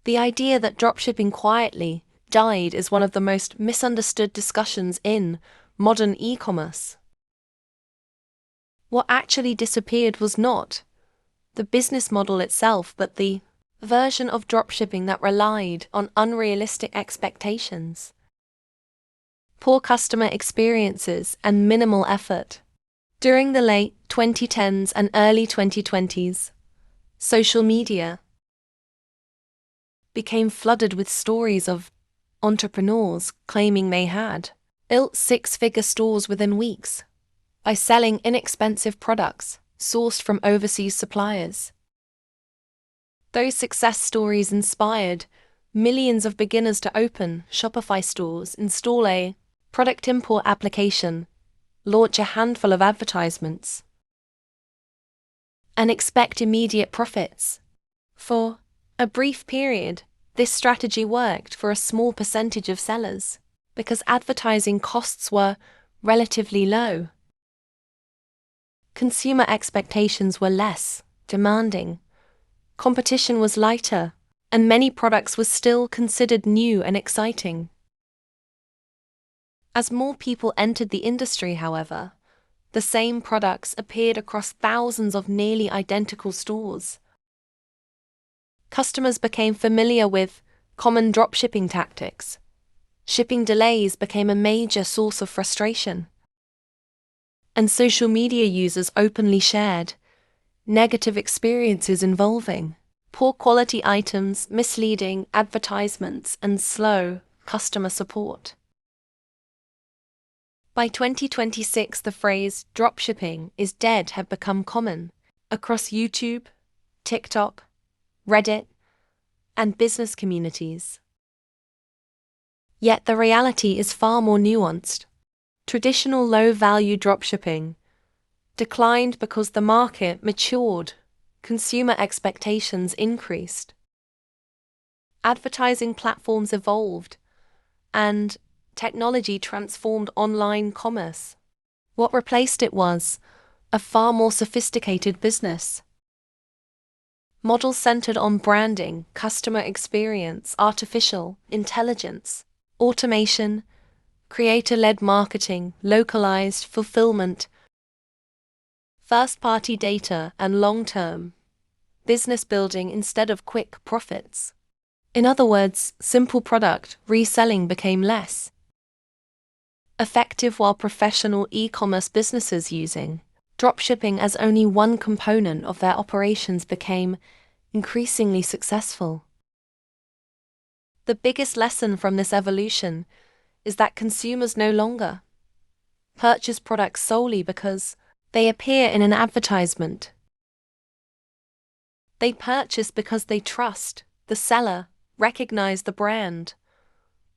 The idea that dropshipping quietly died is one of the most misunderstood discussions in modern e-commerce. What actually disappeared was not the business model itself, but the version of dropshipping that relied on unrealistic expectations, poor customer experiences, and minimal effort. During the late 2010s and early 2020s, social media became flooded with stories of entrepreneurs claiming they had built six-figure stores within weeks by selling inexpensive products sourced from overseas suppliers. Those success stories inspired millions of beginners to open Shopify stores, install a product import application, launch a handful of advertisements, and expect immediate profits. For a brief period, this strategy worked for a small percentage of sellers because advertising costs were relatively low. Consumer expectations were less demanding, competition was lighter, and many products were still considered new and exciting. As more people entered the industry, however, the same products appeared across thousands of nearly identical stores. Customers became familiar with common dropshipping tactics. Shipping delays became a major source of frustration, and social media users openly shared negative experiences involving poor quality items, misleading advertisements, and slow customer support. By 2026, the phrase dropshipping is dead had become common across YouTube, TikTok, Reddit, and business communities. Yet the reality is far more nuanced. Traditional low-value dropshipping declined because the market matured, consumer expectations increased, advertising platforms evolved, and technology transformed online commerce. What replaced it was a far more sophisticated business. Models centered on branding, customer experience, artificial intelligence, automation, creator-led marketing, localized fulfillment, first-party data, and long-term business building instead of quick profits. In other words, simple product reselling became less effective, while professional e-commerce businesses using dropshipping as only one component of their operations became increasingly successful. The biggest lesson from this evolution is that consumers no longer purchase products solely because they appear in an advertisement. They purchase because they trust the seller, recognize the brand,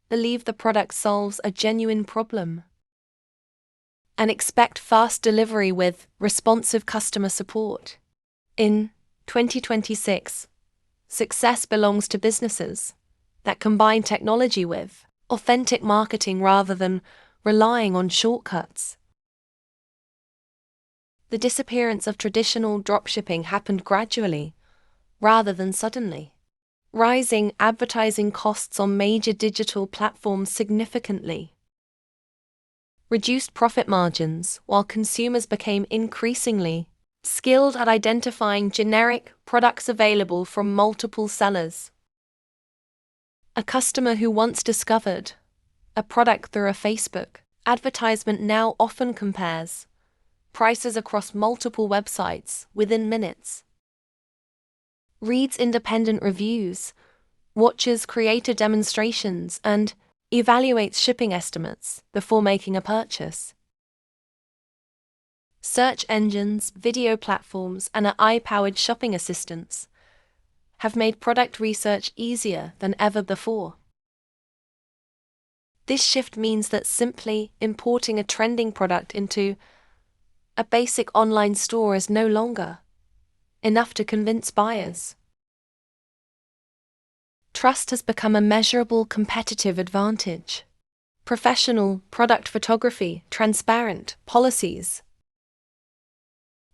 believe the product solves a genuine problem, and expect fast delivery with responsive customer support. In 2026, success belongs to businesses that combine technology with authentic marketing rather than relying on shortcuts. The disappearance of traditional dropshipping happened gradually, rather than suddenly. Rising advertising costs on major digital platforms significantly reduced profit margins, while consumers became increasingly skilled at identifying generic products available from multiple sellers. A customer who once discovered a product through a Facebook advertisement now often compares prices across multiple websites within minutes, reads independent reviews, watches creator demonstrations, and evaluates shipping estimates before making a purchase. Search engines, video platforms, and AI-powered shopping assistants have made product research easier than ever before. This shift means that simply importing a trending product into a basic online store is no longer enough to convince buyers. Trust has become a measurable competitive advantage. Professional product photography, transparent policies,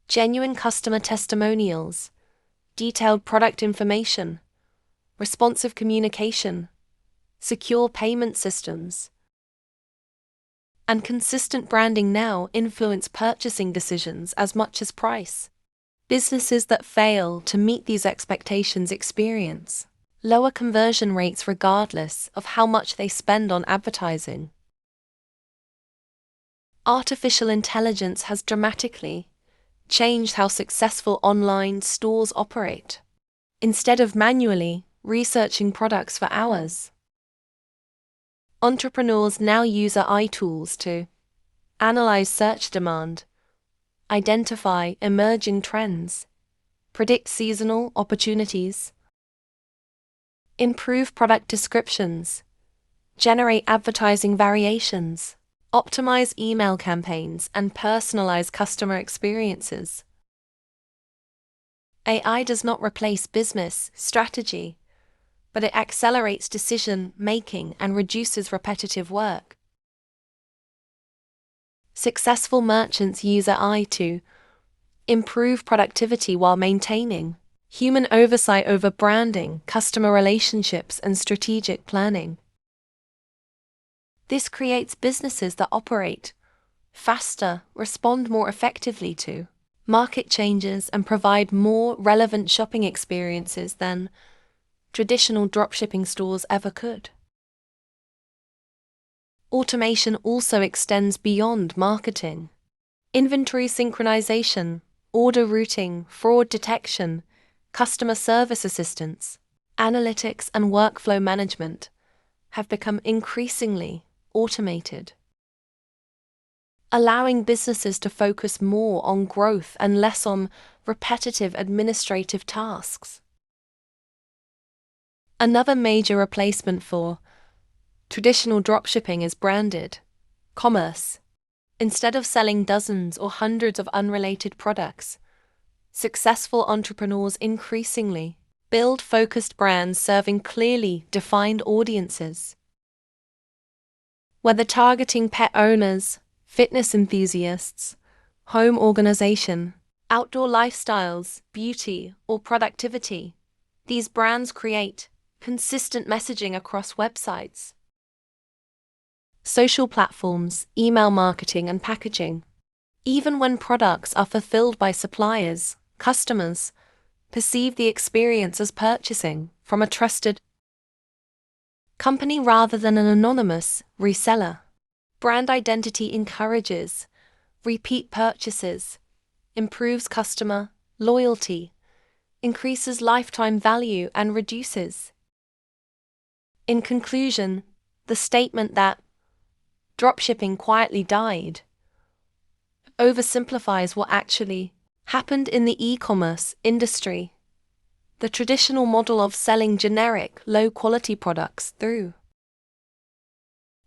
genuine customer testimonials, detailed product information, responsive communication, secure payment systems, and consistent branding now influence purchasing decisions as much as price. Businesses that fail to meet these expectations experience lower conversion rates regardless of how much they spend on advertising. Artificial intelligence has dramatically changed how successful online stores operate. Instead of manually researching products for hours, entrepreneurs now use AI tools to analyze search demand, identify emerging trends, predict seasonal opportunities, improve product descriptions, generate advertising variations, optimize email campaigns, and personalize customer experiences. AI does not replace business strategy, but it accelerates decision-making and reduces repetitive work. Successful merchants use AI to improve productivity while maintaining human oversight over branding, customer relationships, and strategic planning. This creates businesses that operate faster, respond more effectively to market changes, and provide more relevant shopping experiences than traditional dropshipping stores ever could. Automation also extends beyond marketing. Inventory synchronization, order routing, fraud detection, customer service assistance, analytics, and workflow management have become increasingly automated, allowing businesses to focus more on growth and less on repetitive administrative tasks. Another major replacement for traditional dropshipping is branded commerce. Instead of selling dozens or hundreds of unrelated products, successful entrepreneurs increasingly build focused brands serving clearly defined audiences. Whether targeting pet owners, fitness enthusiasts, home organization, outdoor lifestyles, beauty, or productivity, these brands create consistent messaging across websites, social platforms, email marketing, and packaging. Even when products are fulfilled by suppliers, customers perceive the experience as purchasing from a trusted company rather than an anonymous reseller. Brand identity encourages repeat purchases, improves customer loyalty, increases lifetime value, and reduces. In conclusion, the statement that dropshipping quietly died oversimplifies what actually happened in the e-commerce industry. The traditional model of selling generic, low-quality products through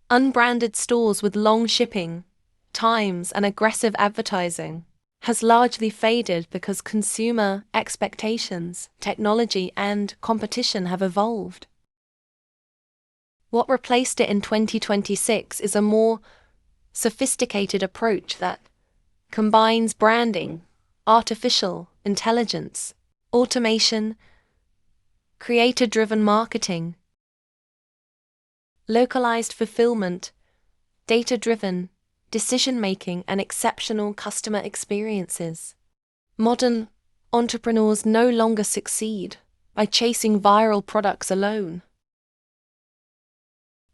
unbranded stores with long shipping times and aggressive advertising has largely faded because consumer expectations, technology, and competition have evolved. What replaced it in 2026 is a more sophisticated approach that combines branding, artificial intelligence, automation, creator-driven marketing, localized fulfillment, data-driven decision-making, and exceptional customer experiences. Modern entrepreneurs no longer succeed by chasing viral products alone.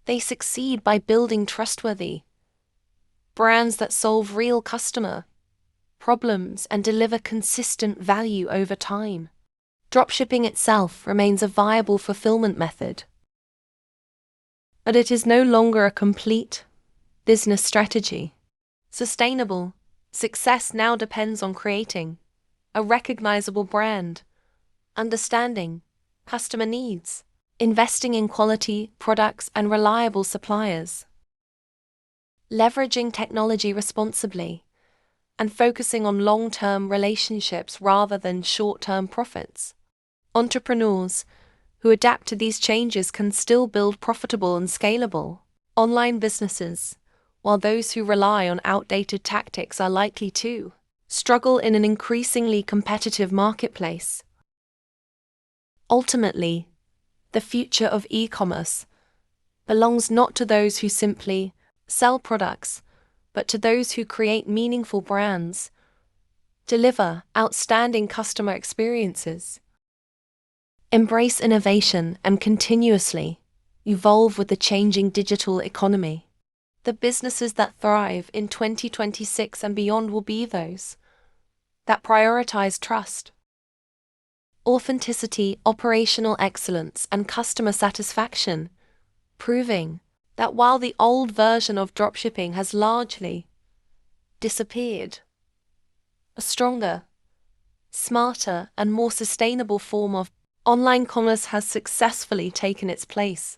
They succeed by building trustworthy brands that solve real customer problems and deliver consistent value over time. Dropshipping itself remains a viable fulfillment method, but it is no longer a complete business strategy. Sustainable success now depends on creating a recognizable brand, understanding customer needs, investing in quality products and reliable suppliers, leveraging technology responsibly, and focusing on long-term relationships rather than short-term profits. Entrepreneurs who adapt to these changes can still build profitable and scalable online businesses, while those who rely on outdated tactics are likely to struggle in an increasingly competitive marketplace. Ultimately, The future of e-commerce belongs not to those who simply sell products, but to those who create meaningful brands, deliver outstanding customer experiences, embrace innovation, and continuously evolve with the changing digital economy. The businesses that thrive in 2026 and beyond will be those that prioritize trust, authenticity, operational excellence, and customer satisfaction, proving that while the old version of dropshipping has largely disappeared, a stronger, smarter, and more sustainable form of online commerce has successfully taken its place.